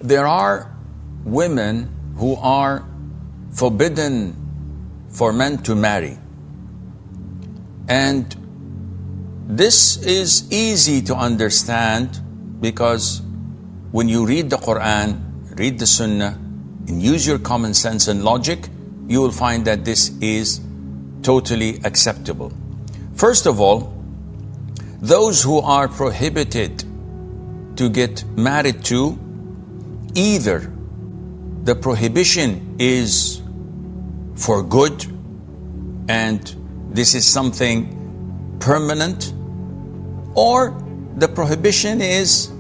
There are women who are forbidden for men to marry. And this is easy to understand because when you read the Quran, read the Sunnah, and use your common sense and logic, you will find that this is totally acceptable. First of all, those who are prohibited to get married to, either the prohibition is for good and this is something permanent, or the prohibition is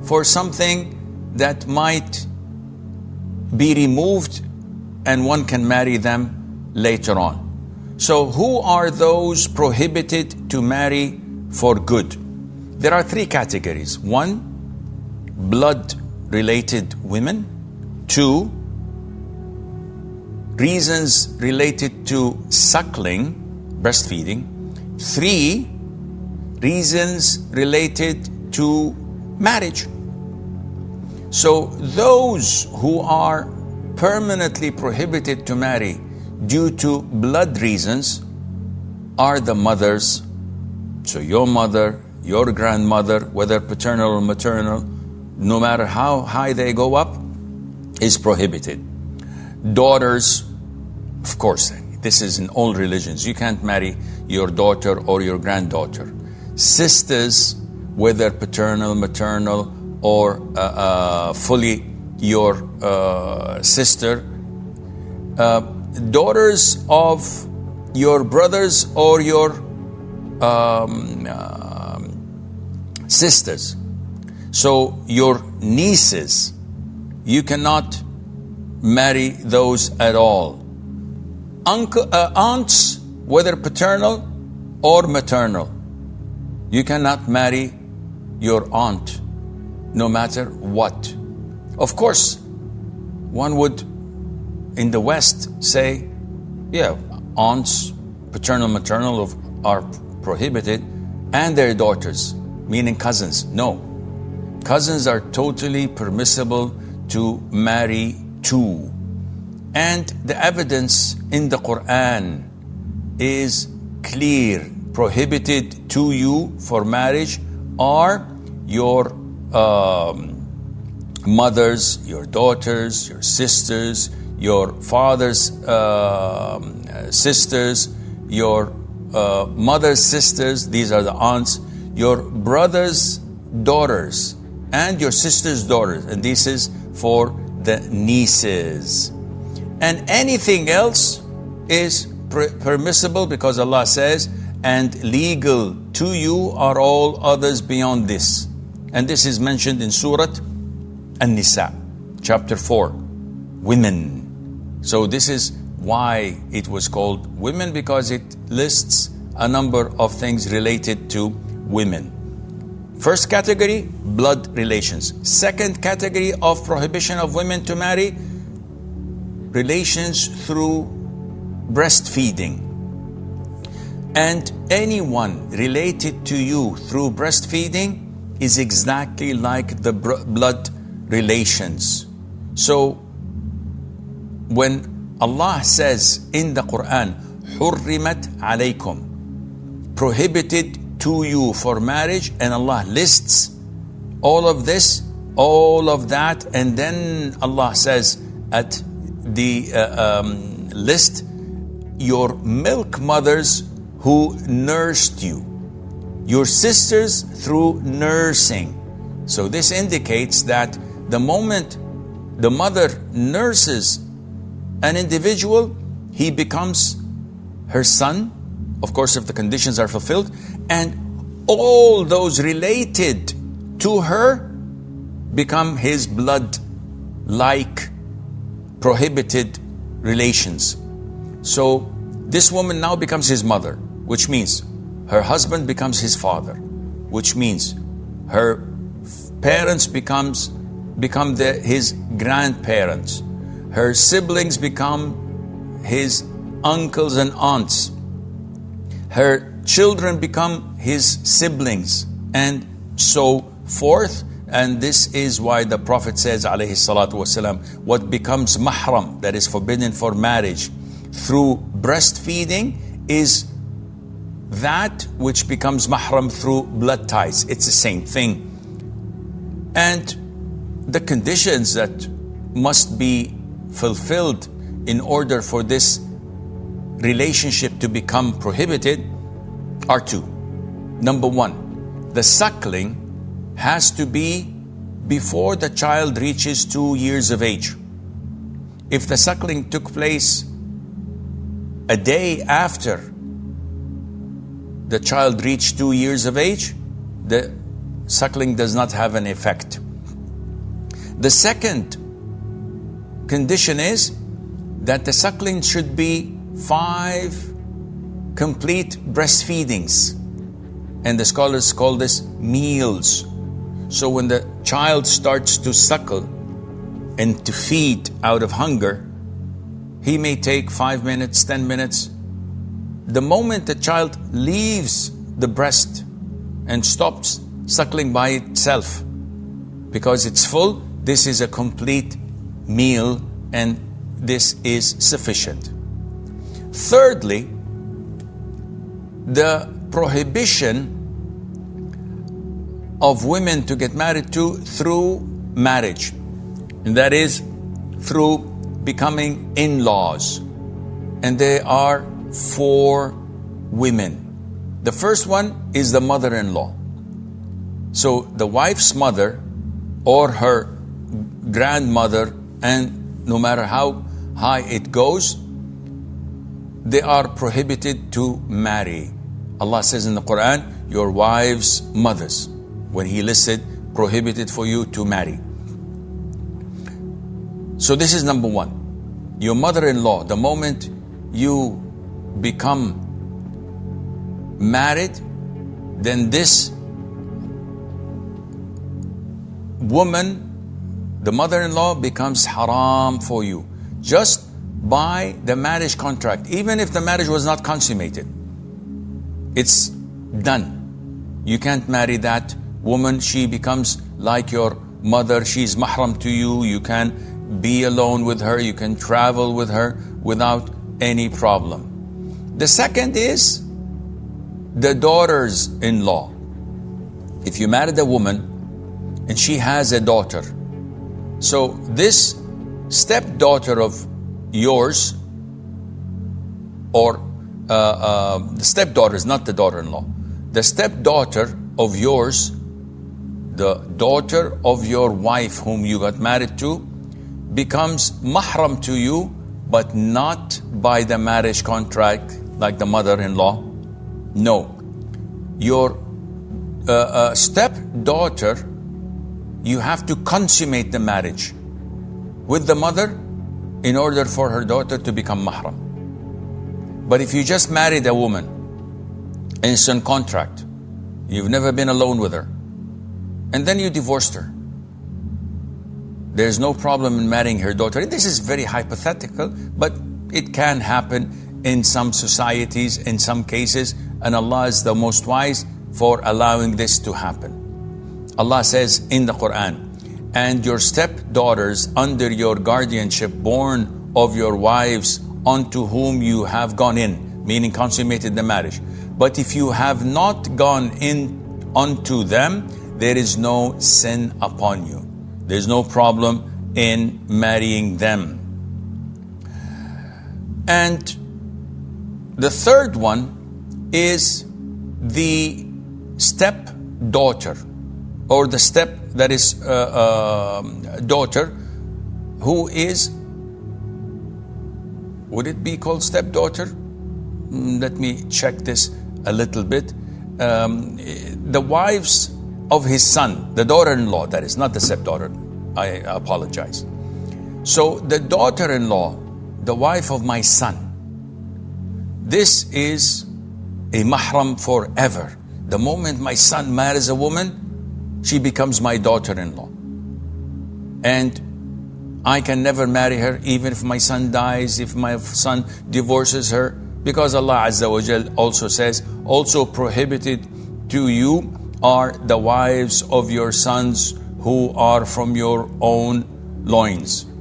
for something that might be removed and one can marry them later on. So who are those prohibited to marry for good? There are three categories. One, blood-related women. Two, reasons related to suckling, breastfeeding. Three, reasons related to marriage. So those who are permanently prohibited to marry due to blood reasons are the mothers. So your mother, your grandmother, whether paternal or maternal, no matter how high they go up, is prohibited. Daughters, of course, this is in all religions. You can't marry your daughter or your granddaughter. Sisters, whether paternal, maternal, or fully your sister. Daughters of your brothers or your sisters. So your nieces, you cannot marry those at all. Aunts, whether paternal or maternal, you cannot marry your aunt no matter what. Of course, one would in the West say, yeah, aunts, paternal, maternal are prohibited, and their daughters, meaning cousins. No, cousins are totally permissible to marry too. And the evidence in the Quran is clear. Prohibited to you for marriage are your mothers, your daughters, your sisters, your father's sisters, your mother's sisters, these are the aunts, your brother's daughters, and your sister's daughters, and this is for the nieces. And anything else is permissible because Allah says, and legal to you are all others beyond this. And this is mentioned in Surah An-Nisa, chapter 4, women. So this is why it was called women, because it lists a number of things related to women. First category, blood relations. Second category of prohibition of women to marry, relations through breastfeeding. And anyone related to you through breastfeeding is exactly like the blood relations. So when Allah says in the Quran, حُرِّمَتْ عَلَيْكُمْ, prohibited to you for marriage, and Allah lists all of this, all of that, and then Allah says at the list, your milk mothers who nursed you, your sisters through nursing. So this indicates that the moment the mother nurses an individual, he becomes her son, of course if the conditions are fulfilled, and all those related to her become his blood-like prohibited relations. So this woman now becomes his mother, which means her husband becomes his father, which means her parents become his grandparents. Her siblings become his uncles and aunts. Her children become his siblings, and so forth. And this is why the Prophet says, alayhi salatu wasalam, what becomes mahram, that is forbidden for marriage, through breastfeeding is that which becomes mahram through blood ties. It's the same thing. And the conditions that must be fulfilled in order for this relationship to become prohibited are two. Number one, the suckling has to be before the child reaches 2 years of age. If the suckling took place a day after the child reached 2 years of age, the suckling does not have an effect. The second condition is that the suckling should be 5 complete breastfeedings. And the scholars call this meals. So when the child starts to suckle and to feed out of hunger, he may take 5 minutes, 10 minutes. The moment the child leaves the breast and stops suckling by itself, because it's full, this is a complete meal and this is sufficient. Thirdly, the prohibition of women to get married to through marriage, and that is through becoming in-laws. And there are 4 women. The first one is the mother-in-law. So the wife's mother or her grandmother, and no matter how high it goes, they are prohibited to marry. Allah says in the Quran, your wives' mothers, when He listed prohibited for you to marry. So this is number one. Your mother-in-law, the moment you become married, then this woman, the mother-in-law, becomes haram for you just by the marriage contract. Even if the marriage was not consummated, it's done. You can't marry that woman. She becomes like your mother. She's mahram to you. You can be alone with her. You can travel with her without any problem. The second is the daughters-in-law. If you married a woman and she has a daughter, so this stepdaughter of yours, or the stepdaughter is not the daughter-in-law, the stepdaughter of yours, the daughter of your wife whom you got married to, becomes mahram to you, but not by the marriage contract like the mother-in-law. No. Your stepdaughter, you have to consummate the marriage with the mother in order for her daughter to become mahram. But if you just married a woman, instant contract, you've never been alone with her, and then you divorced her, there's no problem in marrying her daughter. This is very hypothetical, but it can happen in some societies, in some cases, and Allah is the most wise for allowing this to happen. Allah says in the Quran, and your stepdaughters under your guardianship, born of your wives unto whom you have gone in, meaning consummated the marriage. But if you have not gone in unto them, there is no sin upon you. There's no problem in marrying them. And the third one is the stepdaughter, or the daughter who is, would it be called stepdaughter? Let me check this a little bit. The wives of his son, the daughter-in-law, that is, not the stepdaughter. I apologize. So the daughter-in-law, the wife of my son, this is a mahram forever. The moment my son marries a woman, she becomes my daughter-in-law. And I can never marry her, even if my son dies, if my son divorces her, because Allah Azza wa Jal also says, also prohibited to you are the wives of your sons who are from your own loins.